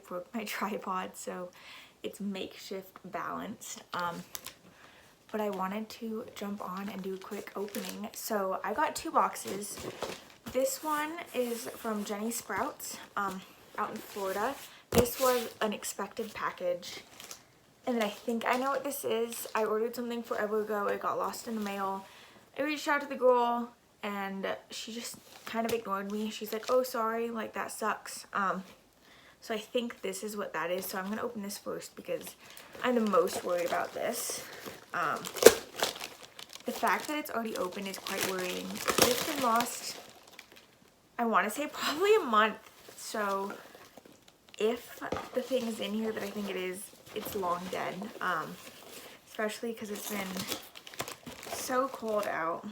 broke my tripod, so it's makeshift balanced. But I wanted to jump on and do a quick opening. So I got 2 boxes. This one is from JENISPROUTS out in Florida. This was an expected package. And then I think I know what this is. I ordered something forever ago. It got lost in the mail. I reached out to the girl and she just kind of ignored me. She's like, oh, sorry, like that sucks. So I think this is what that is. So I'm gonna open this first because I'm the most worried about this. The fact that it's already open is quite worrying. It's been lost, I want to say probably a month. So if the thing is in here that I think it is, it's long dead. Especially because it's been so cold out.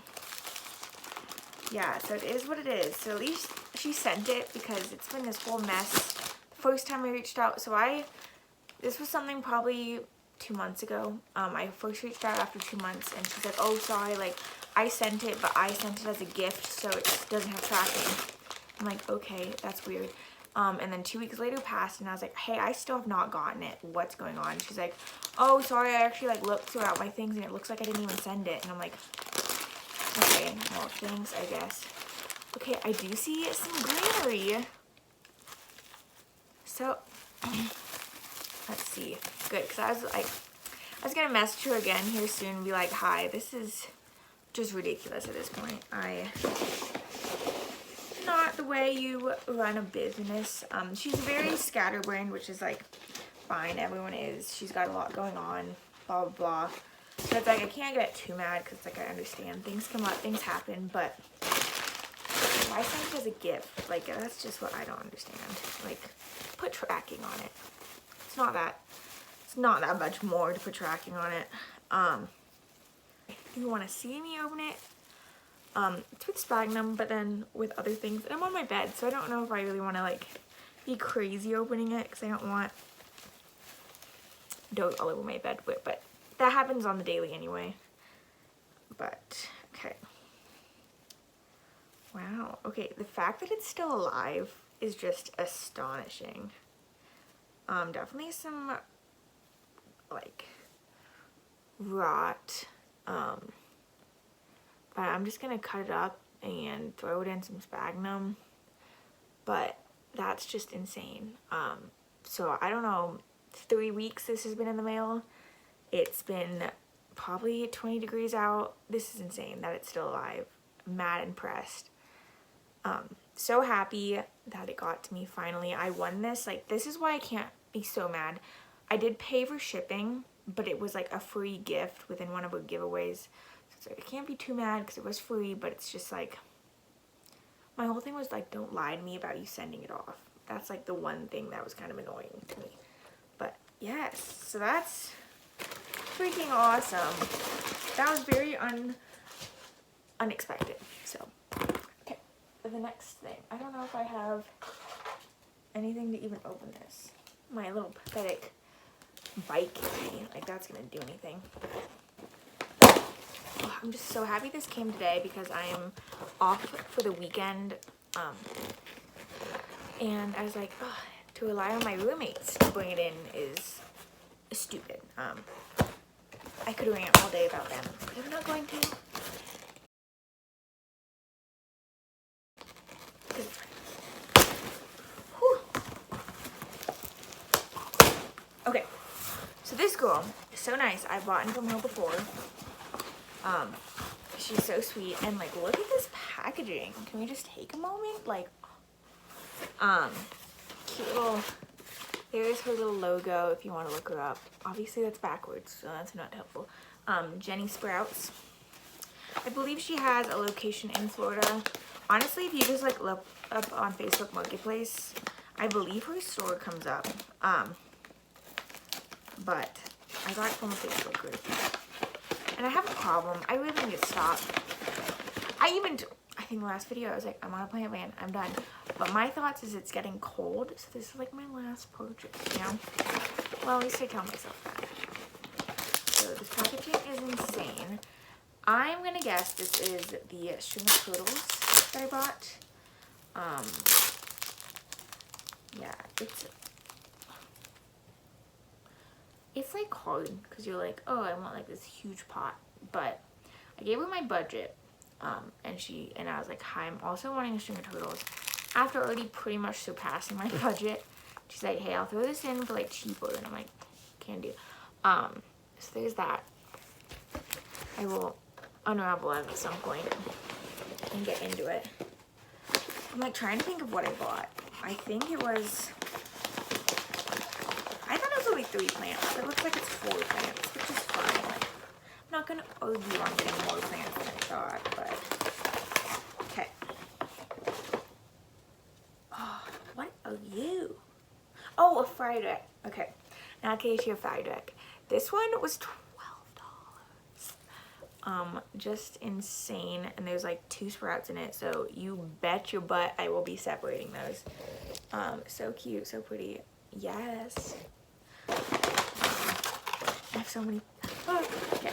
Yeah, so it is what it is. So at least she sent it because it's been this whole mess. First time I reached out, so this was something probably 2 months ago. I first reached out after 2 months and she's like, oh, sorry, like I sent it, but I sent it as a gift, so it doesn't have tracking. I'm like, okay, that's weird. And then 2 weeks later passed and I was like, hey, I still have not gotten it. What's going on? She's like, oh, sorry, I actually like looked throughout my things and it looks like I didn't even send it. And I'm like, okay, well, thanks, I guess. Okay, I do see some greenery. So, let's see. Good, because I was gonna message her again here soon and be like, hi, this is just ridiculous at this point. Not the way you run a business. She's very scatterbrained, which is like fine, everyone is. She's got a lot going on, blah, blah, blah. So it's like, I can't get too mad because like I understand things come up, things happen, but why send it as a gift? Like, that's just what I don't understand. Like, put tracking on it. It's not that much more to put tracking on it. If you want to see me open it, it's with sphagnum, but then with other things. And I'm on my bed, so I don't know if I really want to like be crazy opening it because I don't want dough all over my bed. But that happens on the daily anyway. But okay. Wow. Okay, the fact that it's still alive is just astonishing. Definitely some like rot. But I'm just gonna cut it up and throw it in some sphagnum. But that's just insane. So I don't know, 3 weeks this has been in the mail. It's been probably 20 degrees out. This is insane that it's still alive. I'm mad impressed. So happy that it got to me finally. I won this. Like, this is why I can't be so mad. I did pay for shipping, but it was like a free gift within one of our giveaways. So it's like, I can't be too mad because it was free, but it's just like, my whole thing was like, don't lie to me about you sending it off. That's like the one thing that was kind of annoying to me. But yes, so that's freaking awesome. That was very unexpected. So okay, for the next thing, I don't know if I have anything to even open this. My little pathetic bike key, like that's gonna do anything. Oh, I'm just so happy this came today because I am off for the weekend. And I was like, oh, to rely on my roommates to bring it in is stupid. I could rant all day about them, but I'm not going to. Whew. Okay, so this girl is so nice. I've bought from her before. She's so sweet, and like, look at this packaging. Can we just take a moment? Like, cute little, there's her little logo if you want to look her up. Obviously that's backwards, so that's not helpful. JENISPROUTS. I believe she has a location in Florida. Honestly, if you just like look up on Facebook Marketplace, I believe her store comes up. But I got it from a Facebook group. And I have a problem. I really need to stop. I think the last video I was like, I'm on a plant van, I'm done. But my thoughts is it's getting cold, so this is like my last purchase, you know? Well, at least I tell myself that. So this packaging is insane. I'm gonna guess this is the string of turtles that I bought. Yeah, it's it's like hard because you're like, oh, I want like this huge pot, but I gave her my budget, and I was like, hi, I'm also wanting a string of turtles. After already pretty much surpassing my budget, she's like, hey, I'll throw this in for like cheaper, and I'm like, can do. So there's that. I will unravel it at some point and get into it. I'm like trying to think of what I bought. I think it was, I thought it was only 3 plants. It looks like it's 4 plants, which is fine. Like, I'm not gonna argue on getting more plants than I thought, but okay. Oh, what are you? Oh, a fire deck. Okay, now Acacia fire deck. This one was $12. Just insane, and there's like 2 sprouts in it, so you bet your butt I will be separating those. So cute, so pretty. Yes. I have so many. Oh, okay.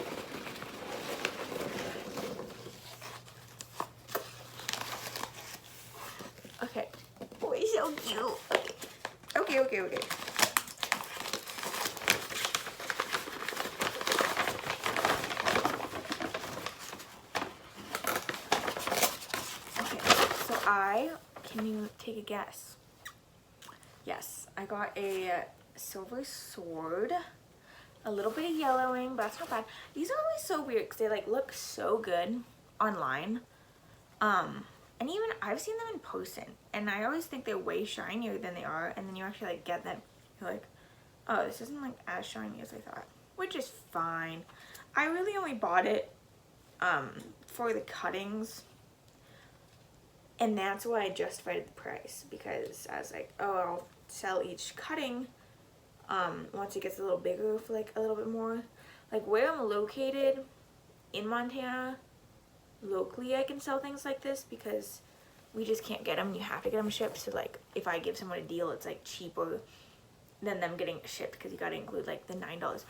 Okay. Oh, he's so cute. Okay. Okay. Can you take a guess? Yes, I got a silver sword, a little bit of yellowing, but that's not bad. These are always so weird because they like look so good online. And even I've seen them in person, and I always think they're way shinier than they are, and then you actually like get them, you're like, oh, this isn't like as shiny as I thought, which is fine. I really only bought it for the cuttings. And that's why I justified the price, because I was like, oh, I'll sell each cutting once it gets a little bigger for like a little bit more. Like where I'm located in Montana, locally I can sell things like this because we just can't get them. You have to get them shipped. So like if I give someone a deal, it's like cheaper than them getting it shipped because you got to include like the $9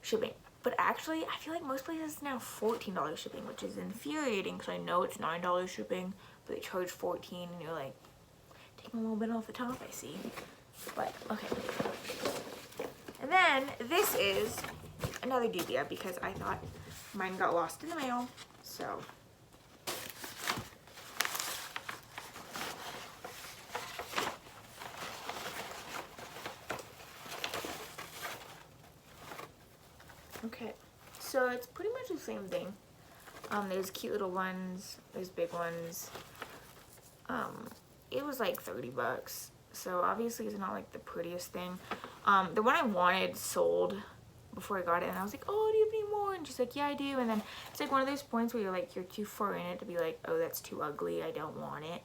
shipping. But actually, I feel like most places now $14 shipping, which is infuriating because I know it's $9 shipping, but they charge $14, and you're like, taking a little bit off the top, I see. But, okay. And then, this is another dubia because I thought mine got lost in the mail, so. Okay, so it's pretty much the same thing. There's cute little ones, there's big ones. It was like 30 bucks, so obviously it's not like the prettiest thing. The one I wanted sold before I got it, and I was like, oh, do you have any more? And she's like, yeah, I do. And then it's like one of those points where you're like, you're too far in it to be like, oh, that's too ugly, I don't want it.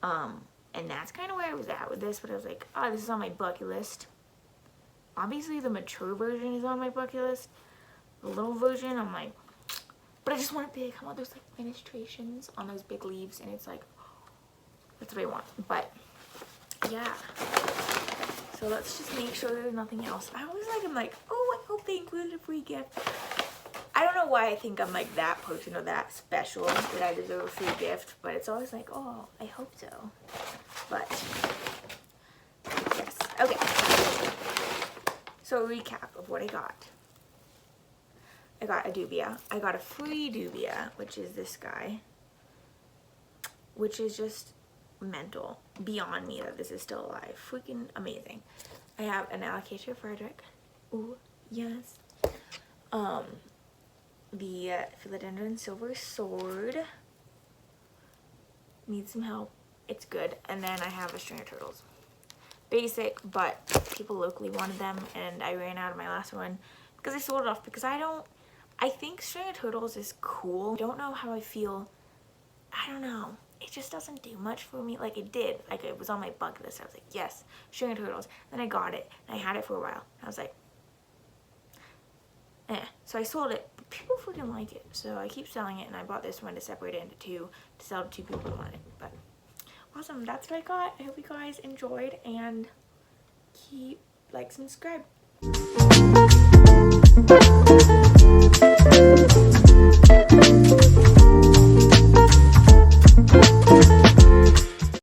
And that's kind of where I was at with this, but I was like, oh, this is on my bucket list. Obviously the mature version is on my bucket list. The little version, I'm like, but I just want it big. I want those like fenestrations on those big leaves, and it's like, that's what I want. But yeah, so let's just make sure there's nothing else. I always like, I'm like, oh, I hope they included a free gift. I don't know why I think I'm like that person or that special that I deserve a free gift, but it's always like, oh, I hope so. But yes, okay. So a recap of what I got. I got a dubia. I got a free dubia, which is this guy, which is just mental, beyond me that this is still alive. Freaking amazing. I have an Alocasia Frederick. Ooh, yes. The Philodendron Silver Sword. Needs some help. It's good. And then I have a string of turtles. Basic, but people locally wanted them, and I ran out of my last one because I sold it off because I think string of turtles is cool. I don't know how I feel. I don't know. It just doesn't do much for me. Like it did. Like it was on my bucket list. I was like, yes, string of turtles. Then I got it, and I had it for a while. I was like, eh. So I sold it, but people freaking like it. So I keep selling it, and I bought this one to separate it into 2 to sell to 2 people who want it. But awesome. That's what I got. I hope you guys enjoyed, and keep like, subscribe.